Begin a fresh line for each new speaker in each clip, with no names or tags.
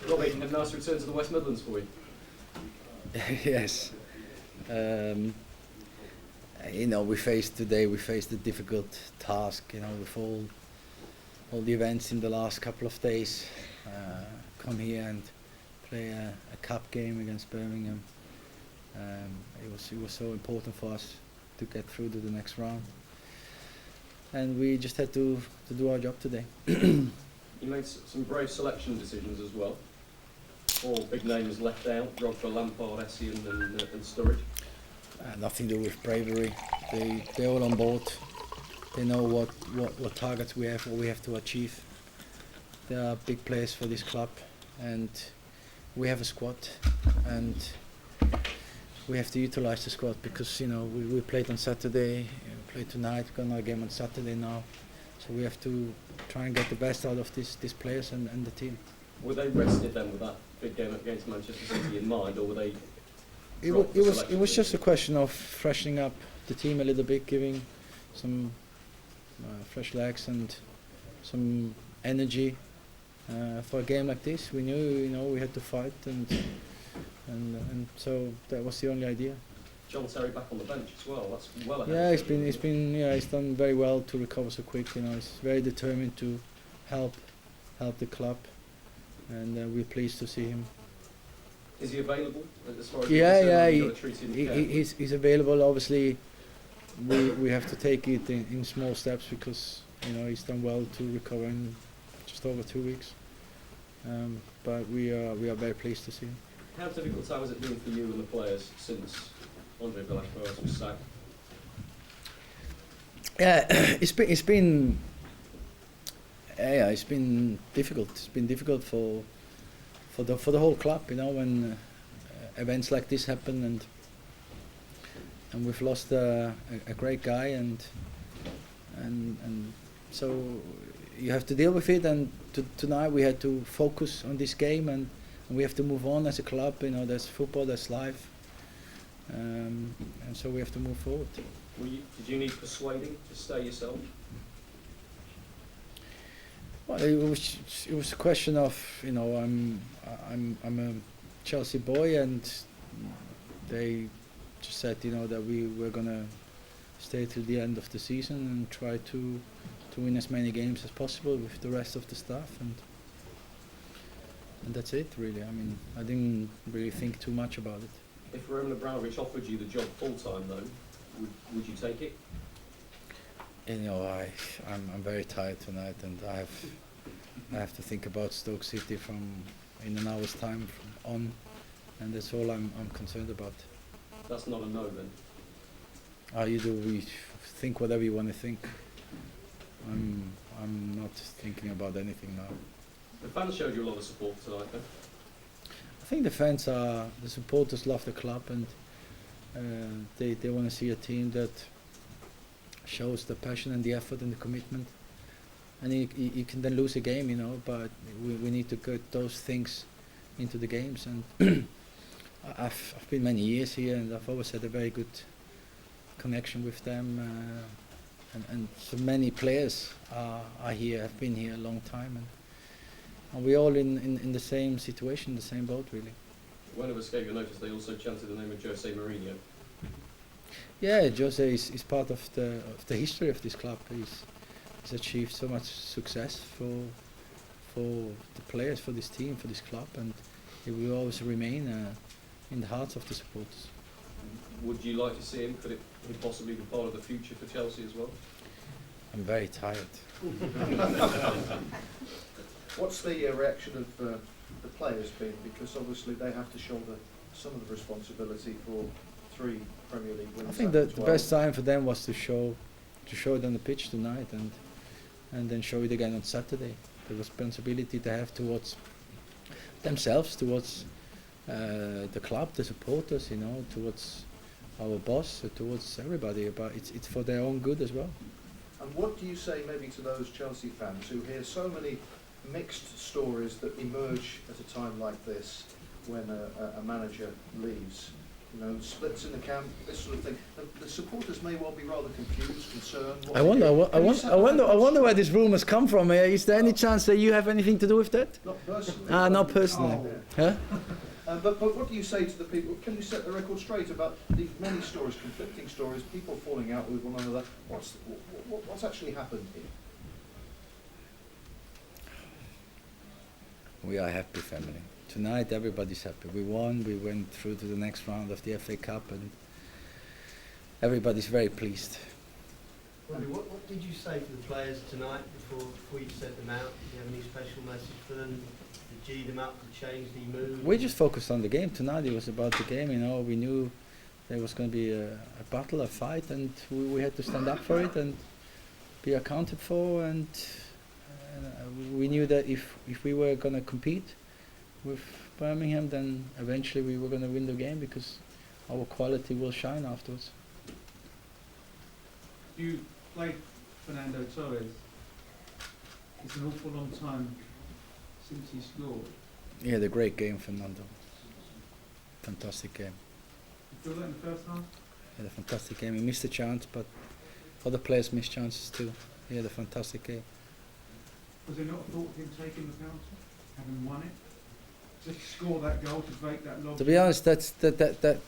Robbie, a nice return to the West Midlands for you.
Yes. You know, we faced a difficult task. You know, with all the events in the last couple of days. Come here and play a cup game against Birmingham. It was so important for us to get through to the next round, and we just had to do our job today.
You made some brave selection decisions as well. 4 big names left out: Drogba, Lampard, Essien and Sturridge.
Nothing to do with bravery. They're all on board. They know what targets we have, what we have to achieve. They are big players for this club, and we have a squad, and we have to utilize the squad because, you know, we played on Saturday, played tonight, got another game on Saturday now, so we have to try and get the best out of these players and the team.
Were they rested then with that big game against Manchester City in mind, or were they?
It was just a question of freshening up the team a little bit, giving some fresh legs and some energy for a game like this. We knew, you know, we had to fight, and so that was the only idea.
John Terry back on the bench as well. That's well ahead.
Yeah, he's done very well to recover so quick. You know, he's very determined to help the club, and we're pleased to see him.
Is he available as far as
he's available. Obviously, we have to take it in small steps because, you know, he's done well to recover in just over 2 weeks. But we are very pleased to see him.
How difficult has it been for you and the players since Andre Villas-Boas was sacked?
Yeah, it's been difficult. It's been difficult for the whole club, you know, when events like this happen, and we've lost a great guy, and so you have to deal with it. And tonight we had to focus on this game, and we have to move on as a club. You know, there's football, there's life, and so we have to move forward.
Did you need persuading to stay yourself?
Well, it was a question of, you know, I'm a Chelsea boy, and they just said, you know, that we were gonna stay till the end of the season and try to win as many games as possible with the rest of the staff, and that's it really. I mean, I didn't really think too much about it.
If Roman Abramovich offered you the job full time though, would you take it?
You know, I'm very tired tonight, and I have to think about Stoke City in an hour's time on, and that's all I'm concerned about.
That's not a no then.
We think whatever you want to think. I'm not thinking about anything now.
The fans showed you a lot of support tonight then.
I think the supporters love the club, and they want to see a team that shows the passion and the effort and the commitment. And you can then lose a game, you know, but we need to get those things into the games. And I've been many years here, and I've always had a very good connection with them. And so many players are here, have been here a long time, and we're all in the same situation, the same boat really.
Won't have escaped your notice, they also chanted the name of Jose Mourinho.
Yeah, Jose is part of the history of this club. He's achieved so much success for the players, for this team, for this club, and he will always remain in the hearts of the supporters.
Would you like to see him? Could it possibly be part of the future for Chelsea as well?
I'm very tired.
What's the reaction of the players been? Because obviously they have to shoulder some of the responsibility for 3 Premier League wins.
I think the best time for them was to show it on the pitch tonight, and then show it again on Saturday. The responsibility they have towards themselves, towards the club, the supporters, you know, towards our boss, towards everybody. But it's for their own good as well.
And what do you say maybe to those Chelsea fans who hear so many mixed stories that emerge at a time like this when a manager leaves? you know, splits in the camp, this sort of thing. The supporters may well be rather confused, concerned.
I wonder where this rumours come from. Is there any chance that you have anything to do with that?
Not personally.
Not personally. Huh?
But what do you say to the people? Can you set the record straight about the many stories, conflicting stories, people falling out with one another? What's actually happened here?
We are a happy family. Tonight everybody's happy. We won, we went through to the next round of the FA Cup, and everybody's very pleased.
Robbie, what did you say to the players tonight before you sent them out? Did you have any special message for them? Did you G them up to change the mood?
We just focused on the game. Tonight it was about the game, you know. We knew there was going to be a battle, a fight, and we had to stand up for it and be accounted for, and we knew that if we were going to compete with Birmingham, then eventually we were going to win the game, because our quality will shine afterwards.
You played Fernando Torres. It's an awful long time since he scored.
He had a great game, Fernando. Fantastic game.
You feel that in the first half?
He had a fantastic game. He missed a chance, but other players missed chances too. He had a fantastic game.
Was there not a thought of him taking the penalty, having won it? Just score that goal to break that log?
To be honest, that's a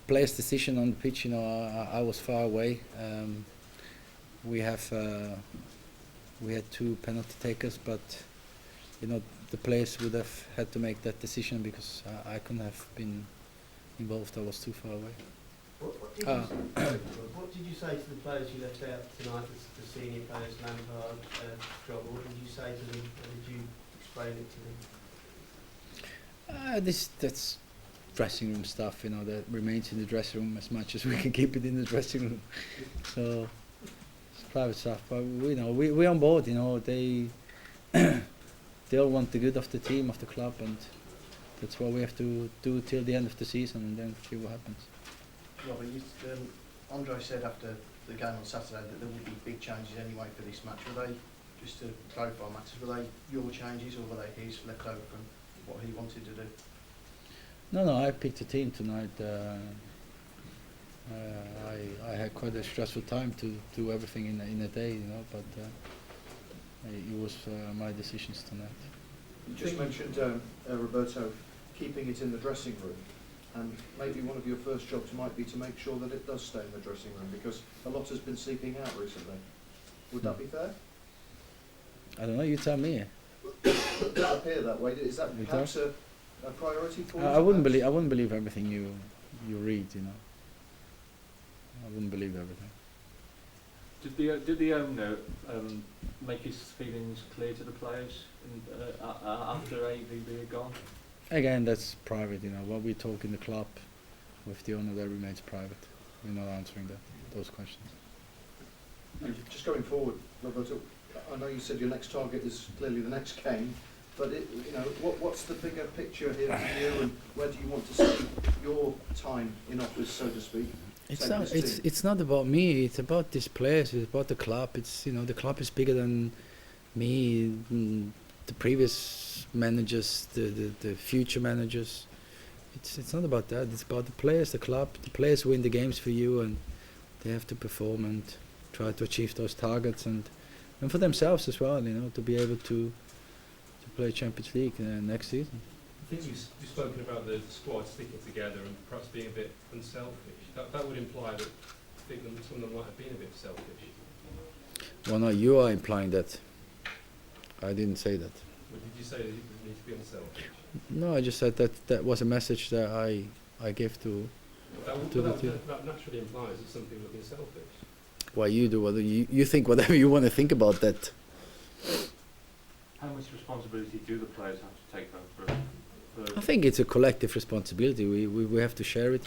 player's decision on the pitch. You know, I was far away. We had two penalty takers, but you know, the players would have had to make that decision, because I couldn't have been involved. I was too far away.
What did you say to the players you left out tonight, the senior players, Lampard, Drogba? What did you say to them? How did you explain it to them?
That's dressing room stuff, you know, that remains in the dressing room as much as we can keep it in the dressing room. So it's private stuff, but we're on board. You know, they all want the good of the team, of the club, and that's what we have to do till the end of the season, and then see what happens.
Robert, Andre said after the game on Saturday that there would be big changes anyway for this match. Were they, just to clarify matters, were they your changes or were they his, left over from what he wanted to do?
No, I picked a team tonight. I had quite a stressful time to do everything in a day, you know, but it was my decisions tonight.
You just mentioned, Roberto, keeping it in the dressing room, and maybe one of your first jobs might be to make sure that it does stay in the dressing room, because a lot has been seeping out recently. Would that be fair?
I don't know, you tell me.
Does it appear that way? Is that perhaps a priority for you?
I wouldn't believe everything you read, you know. I wouldn't believe everything.
Did the owner make his feelings clear to the players after AVB had gone?
Again, that's private, you know. What we talk in the club with the owner, that remains private. We're not answering those questions.
And just going forward, Roberto, I know you said your next target is clearly the next game, but what's the bigger picture here for you, and where do you want to see your time in office, so to speak?
It's not about me. It's about these players. It's about the club. It's, you know, the club is bigger than me, the previous managers, the future managers. It's not about that. It's about the players, the club. The players win the games for you, and they have to perform and try to achieve those targets, and for themselves as well. You know, to be able to play Champions League next season.
I think you've spoken about the squad sticking together and perhaps being a bit unselfish. That would imply that I think some of them might have been a bit selfish.
Well, no, you are implying that. I didn't say that.
But did you say that you need to be unselfish?
No, I just said that was a message that I gave to the team.
That naturally implies that some people have been selfish.
Well, you do whatever you think, whatever you want to think about that.
How much responsibility do the players have to take for
I think it's a collective responsibility. We have to share it.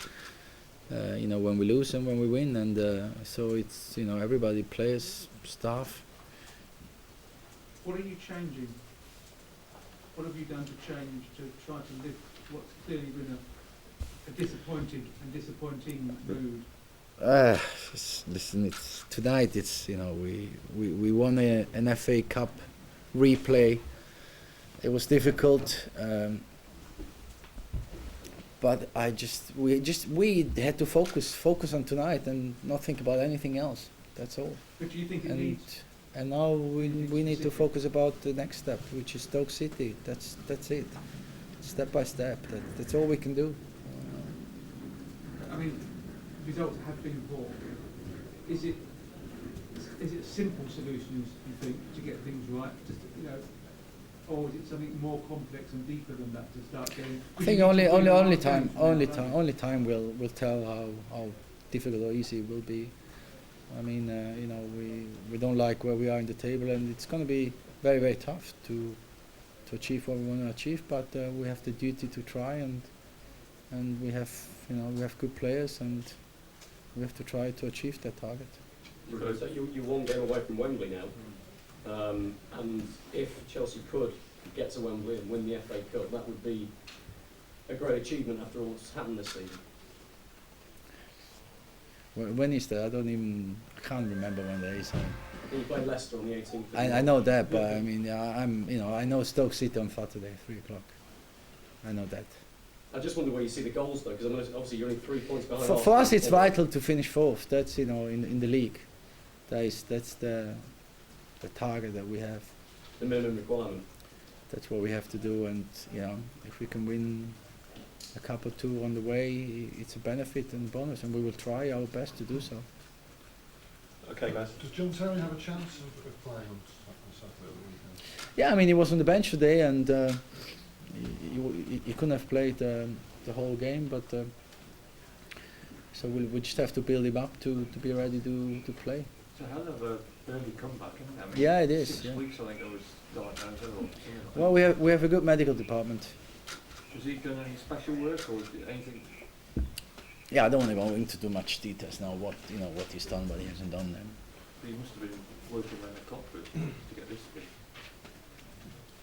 You know, when we lose and when we win, and so it's, you know, everybody, players, staff.
What are you changing? What have you done to change to try to lift what's clearly been a disappointing mood?
Listen, it's tonight. It's, you know, we won an FA Cup replay. It was difficult. but we had to focus on tonight and not think about anything else. That's all.
But do you think it
And
needs?
and now we need to
Specific.
focus about the next step, which is Stoke City. That's it. Step by step. That's all we can do.
I mean, results have been poor. Is it a simple solution, you think, to get things right? Just, you know, or is it something more complex and deeper than that to start getting?
I think only time will tell how difficult or easy it will be. I mean, you know, we don't like where we are in the table, and it's going to be very, very tough to achieve what we want to achieve. But we have the duty to try, and we have good players, and we have to try to achieve that target.
So you're one game away from Wembley now, and if Chelsea could get to Wembley and win the FA Cup, that would be a great achievement after all that's happened this season.
When is that? I can't remember when that is.
You play Leicester on the 18th.
I know that, but I mean, I know Stoke City on Saturday, 3 o'clock. I know that.
I just wonder where you see the goals though, because obviously you're only 3 points behind.
For
Arsenal.
us, it's vital to finish fourth. That's in the league. That's the target that we have.
The minimum requirement.
That's what we have to do, and if we can win a cup or two on the way, it's a benefit and bonus, and we will try our best to do so.
Okay, guys.
Does John Terry have a chance of playing on Saturday at the weekend?
Yeah, I mean, he was on the bench today, and he couldn't have played the whole game, but so we just have to build him up to be ready to play.
It's a hell of a early comeback, isn't it? I mean,
Yeah, it is.
6
Yeah.
weeks, I think it was diagnosed or something like
Well, we have a good medical department.
Has he done any special work or anything?
Yeah, I don't want to go into too much details now. What he's done, what he hasn't done.
He must have been working around the clock to get this fit.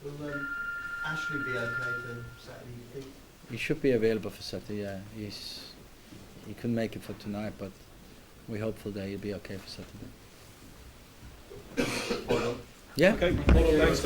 Will Ashley be okay for Saturday, you think?
He should be available for Saturday. Yeah, he couldn't make it for tonight, but we're hopeful that he'll be okay for Saturday.
Well done.
Yeah.
Okay,
Thank you.
thanks.